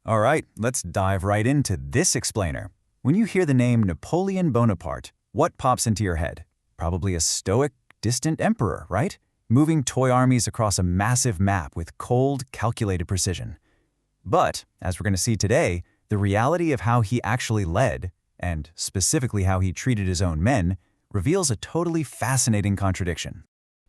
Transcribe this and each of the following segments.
All right, let's dive right into this explainer. When you hear the name Napoleon Bonaparte, what pops into your head? Probably a stoic, distant emperor, right? Moving toy armies across a massive map with cold, calculated precision. But, as we're going to see today, the reality of how he actually led, and specifically how he treated his own men, reveals a totally fascinating contradiction.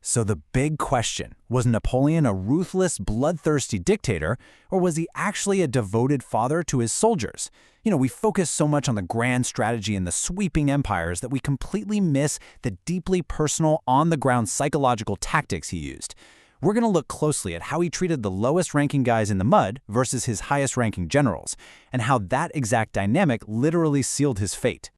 So the big question, was Napoleon a ruthless, bloodthirsty dictator, or was he actually a devoted father to his soldiers? We focus so much on the grand strategy and the sweeping empires that we completely miss the deeply personal, on-the-ground psychological tactics he used. We're going to look closely at how he treated the lowest-ranking guys in the mud versus his highest-ranking generals, and how that exact dynamic literally sealed his fate.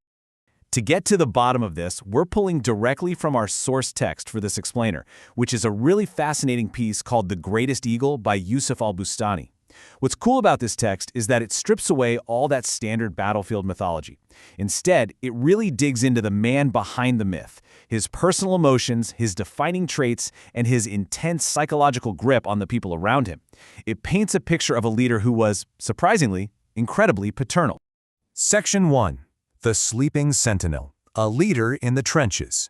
To get to the bottom of this, we're pulling directly from our source text for this explainer, which is a really fascinating piece called The Greatest Eagle by Yusuf al-Bustani. What's cool about this text is that it strips away all that standard battlefield mythology. Instead, it really digs into the man behind the myth, his personal emotions, his defining traits, and his intense psychological grip on the people around him. It paints a picture of a leader who was, surprisingly, incredibly paternal. Section 1. The Sleeping Sentinel, a leader in the trenches.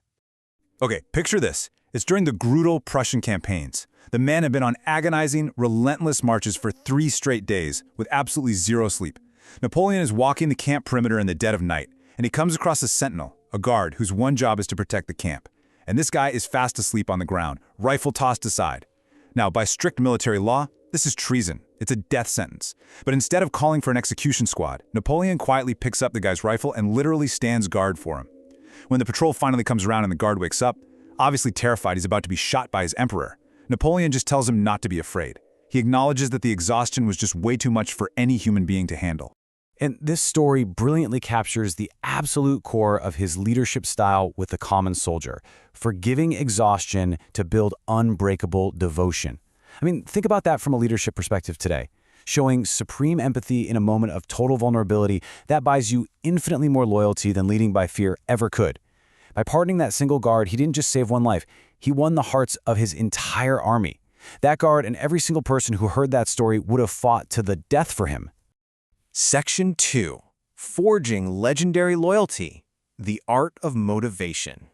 Okay, picture this. It's during the brutal Prussian campaigns. The men have been on agonizing, relentless marches for 3 straight days, with absolutely zero sleep. Napoleon is walking the camp perimeter in the dead of night, and he comes across a sentinel, a guard whose one job is to protect the camp. And this guy is fast asleep on the ground, rifle tossed aside. Now, by strict military law, this is treason. It's a death sentence. But instead of calling for an execution squad, Napoleon quietly picks up the guy's rifle and literally stands guard for him. When the patrol finally comes around and the guard wakes up, obviously terrified he's about to be shot by his emperor, Napoleon just tells him not to be afraid. He acknowledges that the exhaustion was just way too much for any human being to handle. And this story brilliantly captures the absolute core of his leadership style with the common soldier, forgiving exhaustion to build unbreakable devotion. Think about that from a leadership perspective today. Showing supreme empathy in a moment of total vulnerability, that buys you infinitely more loyalty than leading by fear ever could. By pardoning that single guard, he didn't just save one life, he won the hearts of his entire army. That guard and every single person who heard that story would have fought to the death for him. Section 2. Forging Legendary Loyalty, the Art of Motivation.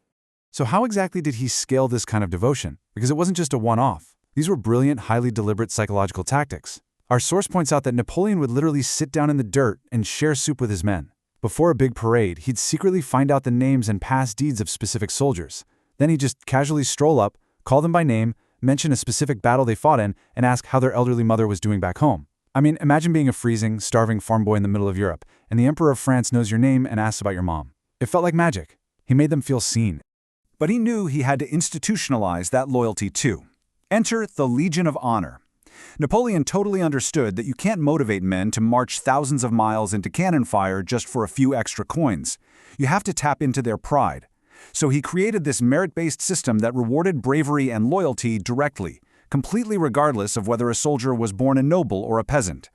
So how exactly did he scale this kind of devotion? Because it wasn't just a one-off. These were brilliant, highly deliberate psychological tactics. Our source points out that Napoleon would literally sit down in the dirt and share soup with his men. Before a big parade, he'd secretly find out the names and past deeds of specific soldiers. Then he'd just casually stroll up, call them by name, mention a specific battle they fought in, and ask how their elderly mother was doing back home. Imagine being a freezing, starving farm boy in the middle of Europe, and the Emperor of France knows your name and asks about your mom. It felt like magic. He made them feel seen. But he knew he had to institutionalize that loyalty too. Enter the Legion of Honor. Napoleon totally understood that you can't motivate men to march thousands of miles into cannon fire just for a few extra coins. You have to tap into their pride. So he created this merit-based system that rewarded bravery and loyalty directly, completely regardless of whether a soldier was born a noble or a peasant.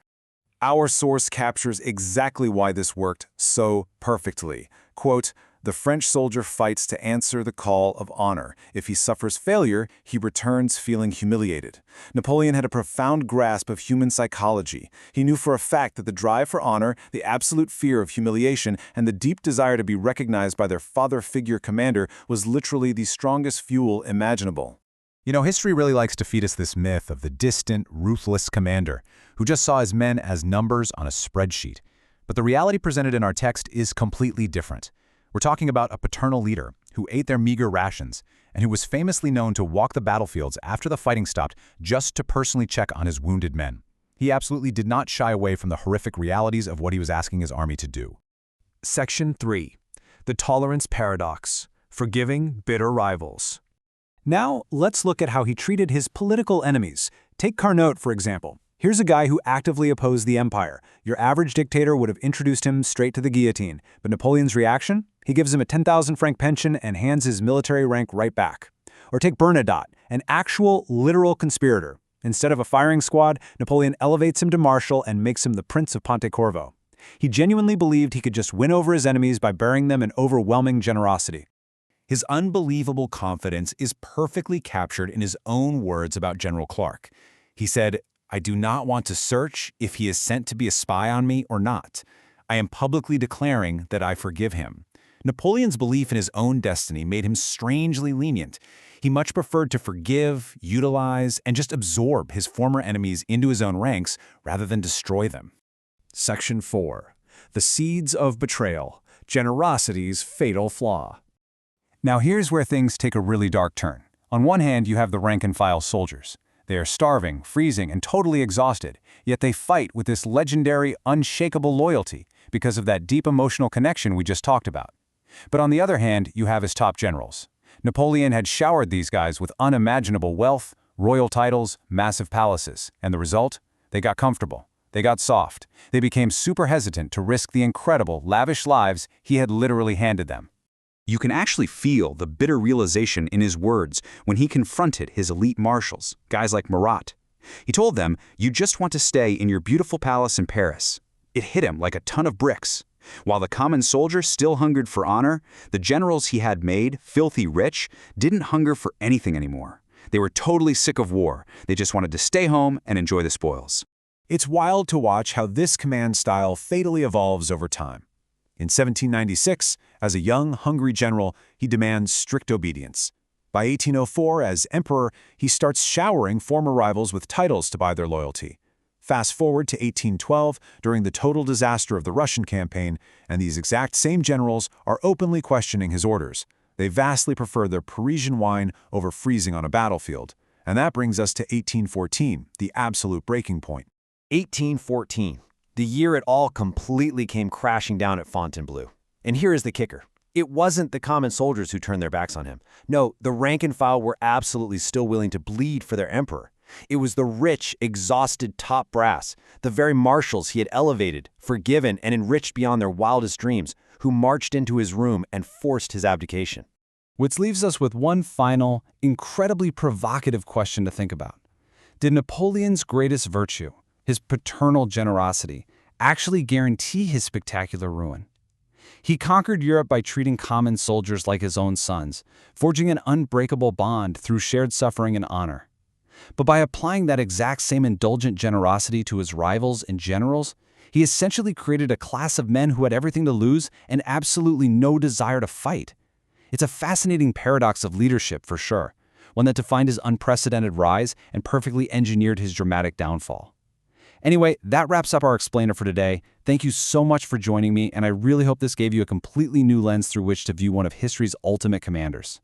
Our source captures exactly why this worked so perfectly. Quote, "The French soldier fights to answer the call of honor. If he suffers failure, he returns feeling humiliated." Napoleon had a profound grasp of human psychology. He knew for a fact that the drive for honor, the absolute fear of humiliation, and the deep desire to be recognized by their father figure commander was literally the strongest fuel imaginable. History really likes to feed us this myth of the distant, ruthless commander who just saw his men as numbers on a spreadsheet. But the reality presented in our text is completely different. We're talking about a paternal leader who ate their meager rations and who was famously known to walk the battlefields after the fighting stopped just to personally check on his wounded men. He absolutely did not shy away from the horrific realities of what he was asking his army to do. Section 3. The Tolerance Paradox, Forgiving Bitter Rivals. Now, let's look at how he treated his political enemies. Take Carnot, for example. Here's a guy who actively opposed the empire. Your average dictator would have introduced him straight to the guillotine. But Napoleon's reaction? He gives him a 10,000 franc pension and hands his military rank right back. Or take Bernadotte, an actual, literal conspirator. Instead of a firing squad, Napoleon elevates him to marshal and makes him the Prince of Pontecorvo. He genuinely believed he could just win over his enemies by bearing them in overwhelming generosity. His unbelievable confidence is perfectly captured in his own words about General Clark. He said, I do not want to search if he is sent to be a spy on me or not. I am publicly declaring that I forgive him. Napoleon's belief in his own destiny made him strangely lenient. He much preferred to forgive, utilize, and just absorb his former enemies into his own ranks rather than destroy them. Section 4. The Seeds of Betrayal, Generosity's Fatal Flaw. Now here's where things take a really dark turn. On one hand, you have the rank-and-file soldiers. They are starving, freezing, and totally exhausted, yet they fight with this legendary, unshakable loyalty because of that deep emotional connection we just talked about. But on the other hand, you have his top generals. Napoleon had showered these guys with unimaginable wealth, royal titles, massive palaces, and the result? They got comfortable. They got soft. They became super hesitant to risk the incredible, lavish lives he had literally handed them. You can actually feel the bitter realization in his words when he confronted his elite marshals, guys like Marat. He told them, "You just want to stay in your beautiful palace in Paris." It hit him like a ton of bricks. While the common soldier still hungered for honor, the generals he had made filthy rich didn't hunger for anything anymore. They were totally sick of war. They just wanted to stay home and enjoy the spoils. It's wild to watch how this command style fatally evolves over time. In 1796, as a young, hungry general, he demands strict obedience. By 1804, as emperor, he starts showering former rivals with titles to buy their loyalty. Fast forward to 1812, during the total disaster of the Russian campaign, and these exact same generals are openly questioning his orders. They vastly prefer their Parisian wine over freezing on a battlefield. And that brings us to 1814, the absolute breaking point. 1814, the year it all completely came crashing down at Fontainebleau. And here is the kicker. It wasn't the common soldiers who turned their backs on him. No, the rank and file were absolutely still willing to bleed for their emperor. It was the rich, exhausted top brass, the very marshals he had elevated, forgiven, and enriched beyond their wildest dreams, who marched into his room and forced his abdication. Which leaves us with one final, incredibly provocative question to think about. Did Napoleon's greatest virtue, his paternal generosity, actually guarantee his spectacular ruin? He conquered Europe by treating common soldiers like his own sons, forging an unbreakable bond through shared suffering and honor. But by applying that exact same indulgent generosity to his rivals and generals, he essentially created a class of men who had everything to lose and absolutely no desire to fight. It's a fascinating paradox of leadership, for sure, one that defined his unprecedented rise and perfectly engineered his dramatic downfall. Anyway, that wraps up our explainer for today. Thank you so much for joining me, and I really hope this gave you a completely new lens through which to view one of history's ultimate commanders.